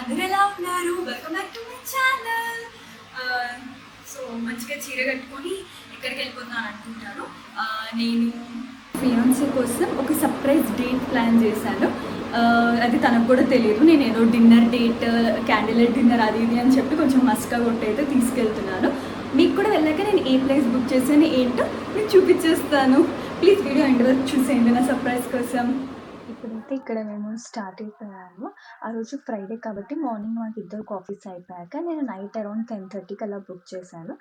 అందరూ ఎలా ఉన్నారు? Welcome back to my channel. So మంచిగా చీర కట్టుకొని ఎక్కడికి వెళ్ళిపోతున్నాను అనుకుంటాను. నేను ఫియాన్సీ కోసం ఒక సర్ప్రైజ్ డేట్ ప్లాన్ చేశాను. అది తనకు కూడా తెలియదు. నేను ఏదో dinner date, candle light dinner అది ఇది అని చెప్పి కొంచెం మస్కా కొట్టయితే తీసుకెళ్తున్నాను. మీకు కూడా వెళ్ళాక నేను ఏ ప్లేస్ బుక్ చేశాను ఏంటో మీకు చూపించేస్తాను. ప్లీజ్ వీడియో ఎండ్ వరకు చూసేయండి నా సర్ప్రైజ్ కోసం. ఇప్పుడైతే ఇక్కడ మేము స్టార్ట్ అయిపోయాము. ఆ రోజు ఫ్రైడే కాబట్టి మార్నింగ్ మాకు ఇద్దరికి ఆఫీస్ అయిపోయాక నేను నైట్ అరౌండ్ 10:30కి అలా బుక్ చేశాను.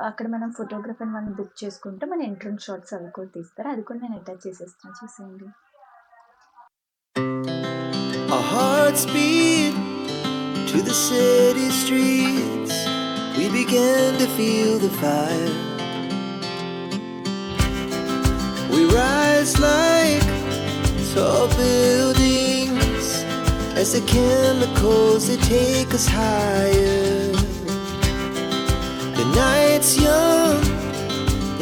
అక్కడ మనం ఫోటోగ్రఫర్ వాళ్ళని బుక్ చేసుకుంటే మన ఎంట్రన్స్ షాట్స్ అవి కూడా తీస్తారు. అది కూడా నేను అటాచ్ చేసేస్తాను, చూసేయండి. Our hearts beat to the city streets. We began to feel the fire. We rise like tall buildings as the chemicals they take us higher. The night's young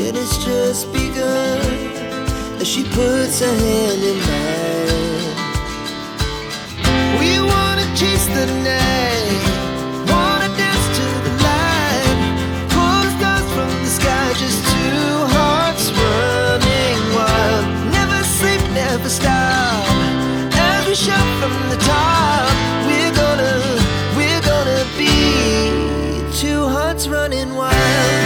and it's just begun as she puts her hand in mine. We wanna chase the night, wanna dance to the light, pull the stars from the sky, just two hearts running wild. Never sleep, never stop, as we shout from the top. We're gonna be two hearts running wild.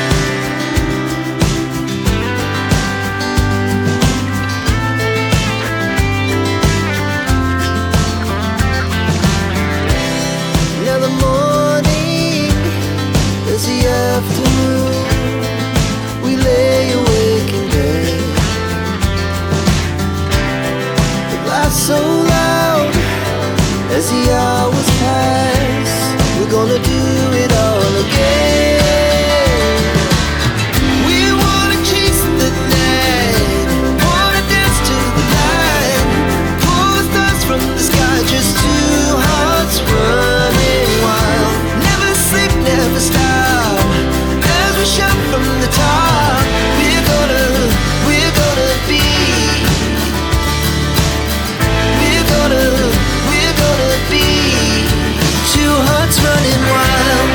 Now the morning is the afternoon. We lay awake in bed. The laughs so loud as the hours pass. We're gonna do it all again. We wanna chase the night, wanna dance to the light, pull the stars from the sky, just two hearts running wild. Never sleep, never stop, as we shout from the top. We're gonna be, we're gonna be two hearts running wild.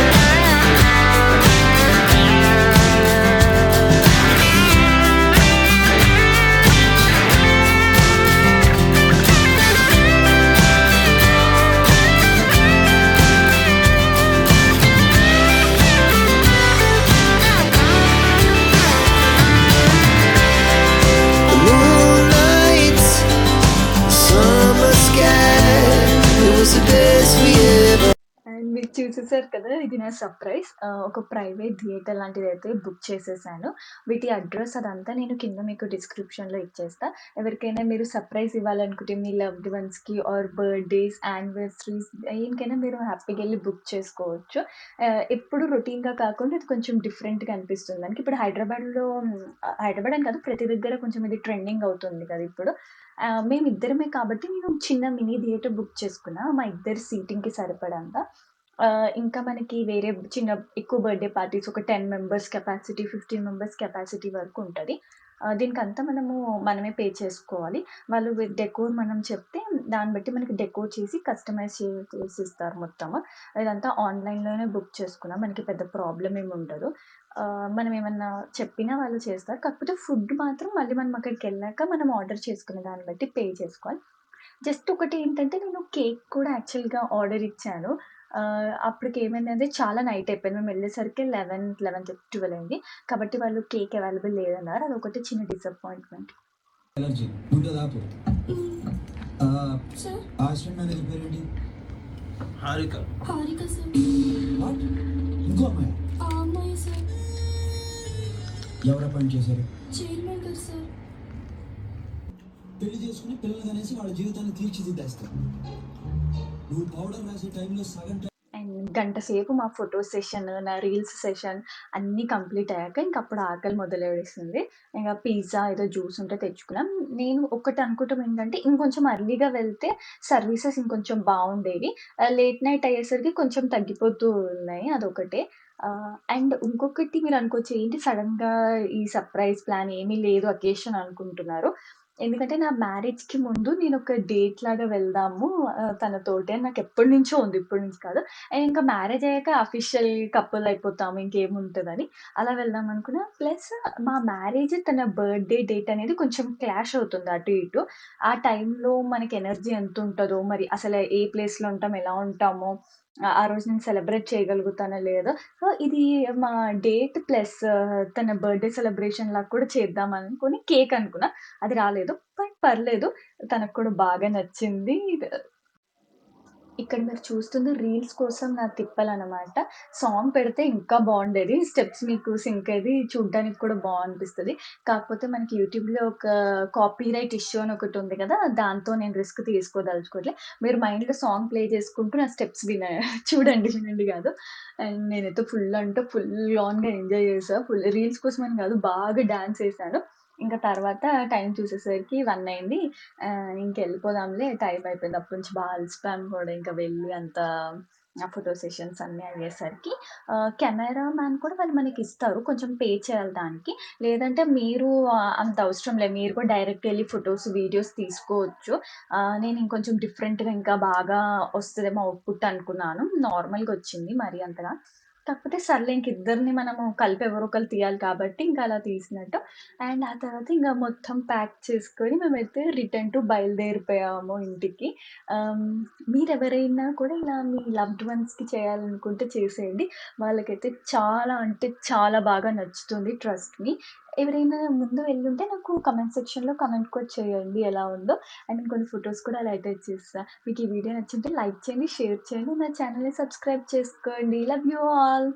The moonlight, summer sky, it was the best we ever. And మీరు చూసేసారు కదా, ఇది నా surprise. ఒక private theatre లాంటిది అయితే book చేసేసాను. వీటి address అదంతా నేను కింద మీకు డిస్క్రిప్షన్లో ఇచ్చేస్తా. ఎవరికైనా మీరు సర్ప్రైజ్ ఇవ్వాలనుకుంటే మీ లవ్డ్ వన్స్కి ఆర్ బర్త్డేస్, యానివర్సరీస్ దేనికైనా మీరు హ్యాపీగా వెళ్ళి బుక్ చేసుకోవచ్చు. ఎప్పుడు రొటీన్గా కాకుండా ఇది కొంచెం డిఫరెంట్గా అనిపిస్తుంది మనకి. ఇప్పుడు హైదరాబాద్లో హైదరాబాద్ అని కాదు, ప్రతి దగ్గర కొంచెం ఇది ట్రెండింగ్ అవుతుంది కదా ఇప్పుడు. మేమిద్దరమే కాబట్టి నేను చిన్న మినీ థియేటర్ బుక్ చేసుకున్నా, మా ఇద్దరి సీటింగ్‌కి సరిపడంత. ఇంకా మనకి వేరే చిన్న ఎక్కువ బర్త్‌డే పార్టీస్ ఒక 10 మెంబర్స్ కెపాసిటీ, 15 మెంబర్స్ కెపాసిటీ వరకు ఉంటది. దీనికంతా మనమే పే చేసుకోవాలి. వాళ్ళు డెకోర్ మనం చెప్తే దాన్ని బట్టి మనకి డెకోర్ చేసి కస్టమైజ్ చేసిస్తారు మొత్తము. ఇదంతా ఆన్‌లైన్‌లోనే బుక్ చేసుకున్నాం. మనకి పెద్ద ప్రాబ్లమ్ ఏమి ఉండదు. మనం ఏమన్నా చెప్పినా వాళ్ళు చేస్తారు. కాకపోతే ఫుడ్ మాత్రం మళ్ళీ మనం అక్కడికెళ్ళాక మనం ఆర్డర్ చేసుకున్న దాన్ని బట్టి పే చేసుకోవాలి. జస్ట్ ఒకటేంటంటే నేను కేక్ కూడా యాక్చువల్‌గా ఆర్డర్ ఇచ్చాను. అప్పటికేమైందంటే చాలా నైట్ అయిపోయింది. మేమెళ్ళేసరికి 11, 12 అయింది. కాబట్టి వాళ్ళు కేక్ అవైలబుల్ లేదన్నారు. అదొకటి చిన్న డిసప్పాయింట్‌మెంట్. ఎలర్జీ ఉంటుందా ఆపు. సార్ ఆ అసిస్టెంట్ మేనేజర్ పేరేంటి? హారిక సార్. వాట్? ఇంకో అమ్మాయి ఆ అమ్మాయి సార్. ఎవరు అపాయింట్ చేశారు? చైర్మన్ గారు సార్. పెళ్లి చేసుకుని పిల్లలు కనేసి వాళ్ళ జీవితాన్ని తీర్చిదిద్దేస్తారు. నువ్వు పౌడర్ రాసే టైంలో సగం అండ్ గంట సేపు మా ఫోటో సెషన్, నా రీల్స్ సెషన్ అన్నీ కంప్లీట్ అయ్యాక ఇంకప్పుడు ఆకలి మొదలెడేసింది. ఇంక పిజ్జా ఏదో జ్యూస్ ఉంటే తెచ్చుకున్నాం. నేను ఒకటి అనుకోవటం ఏంటంటే ఇంకొంచెం ఎర్లీగా వెళ్తే సర్వీసెస్ ఇంకొంచెం బావుండేవి. లేట్ నైట్ అయ్యేసరికి కొంచెం తగ్గిపోతూ ఉన్నాయి. అదొకటే. అండ్ ఇంకొకటి మీరు అనుకోవచ్చు ఏంటి సడెన్‌గా ఈ సర్ప్రైజ్ ప్లాన్ ఏమీ లేదు అకేషన్ అనుకుంటున్నారు. ఎందుకంటే నా మ్యారేజ్‌కి ముందు నేనొక డేట్ లాగా వెళ్దాము తనతోటి అని నాకెప్పటినుంచో ఉంది. ఇప్పటి నుంచి కాదు. అండ్ ఇంకా మ్యారేజ్ అయ్యాక అఫీషియల్ కపుల్ అయిపోతాము ఇంకేముంటదని. అలా వెళ్దాం అనుకున్నా. ప్లస్ మా మ్యారేజ్ తన బర్త్‌డే డేట్ అనేది కొంచెం క్లాష్ అవుతుంది అటు ఇటు. ఆ టైంలో మనకి ఎనర్జీ ఎంతుంటదో మరి అసలు ఏ ప్లేస్‌లో ఉంటాం, ఎలా ఉంటామో, ఆ రోజు నేను సెలబ్రేట్ చేయగలుగుతానో లేదో. సో, ఇది మా డేట్ ప్లస్ తన బర్త్‌డే సెలబ్రేషన్‌లాగా కూడా చేద్దాం అనుకుని కేక్ అనుకున్నా. అది రాలేదు. బట్ పర్లేదు. తనకు కూడా బాగా నచ్చింది. ఇక్కడ మీరు చూస్తుంది రీల్స్ కోసం నా తిప్పలనమాట. సాంగ్ పెడితే ఇంకా బావుండేది. స్టెప్స్ మీకు సింక్ అయ్యేది. చూడ్డానికి కూడా అనిపిస్తది. కాకపోతే మనకి యూట్యూబ్‌లో ఒక కాపీరైట్ ఇష్యూ అని ఒకటుంది కదా! దాంతో నేను రిస్క్ తీసుకోదలుచుకోవట్లే. మీరు మైండ్‌లో సాంగ్ ప్లే చేసుకుంటూ నా స్టెప్స్ చూడండి. వినండి కాదు. అండ్ నేనైతే ఫుల్ అంటే ఫుల్ ఆన్‌గా ఎంజాయ్ చేశా. ఫుల్ రీల్స్ కోసమని కాదు బాగా డాన్స్ ఏసాను. ఇంకా తర్వాత టైం చూసేసరికి 1 అయింది. ఇంకెళ్ళిపోదాంలే టైం అయిపోయింది. అప్పటి నుంచి అలసిపోయాను కూడా. ఇంక వెళ్ళి అంతా ఆ ఫోటో సెషన్స్ అన్నీ అయ్యేసరికి కెమెరా మ్యాన్ కూడా వాళ్ళు మనకిస్తారు. కొంచెం పే చేయాలి దానికి. లేదంటే మీరు అంత అవసరం లేదు. మీరు కూడా డైరెక్ట్‌గా ఎళ్లి ఫోటోస్, వీడియోస్ తీసుకోవచ్చు. నేను ఇంకొంచెం డిఫరెంట్‌గా ఇంకా బాగా వస్తదేమో అవుట్‌పుట్ అనుకున్నాను. నార్మల్‌గా వచ్చింది మరీ అంతగా. కాకపోతే సర్లే ఇంక ఇద్దరిని మనము కలిపి ఎవరో ఒకళ్ళు తీయాలి కాబట్టి ఇంక అలా తీసినట్టు. అండ్ ఆ తర్వాత ఇంగ మొత్తం ప్యాక్ చేసుకొని మేమైతే రిటర్న్ టు బయలుదేరిపోయాము ఇంటికి. ఆహ్, మీరెవరైనా కూడా ఇలా మీ లవ్డ్ వన్స్‌కి చేయాలనుకుంటే చేసేయండి. వాళ్ళకైతే చాలా అంటే చాలా బాగా నచ్చుతుంది ట్రస్ట్ మీ. ఎవరైనా ముందు వెళ్ళుంటే నాకు కామెంట్ సెక్షన్‌లో కామెంట్ కూడా చేయండి ఎలా ఉందో. అండ్ నేను కొన్ని ఫోటోస్ కూడా అలా అటాచ్ చేస్తా. మీకు ఈ వీడియో నచ్చింటే లైక్ చేయండి, షేర్ చేయండి. నా ఛానెల్‌ని సబ్స్క్రైబ్ చేసుకోండి. Love you all.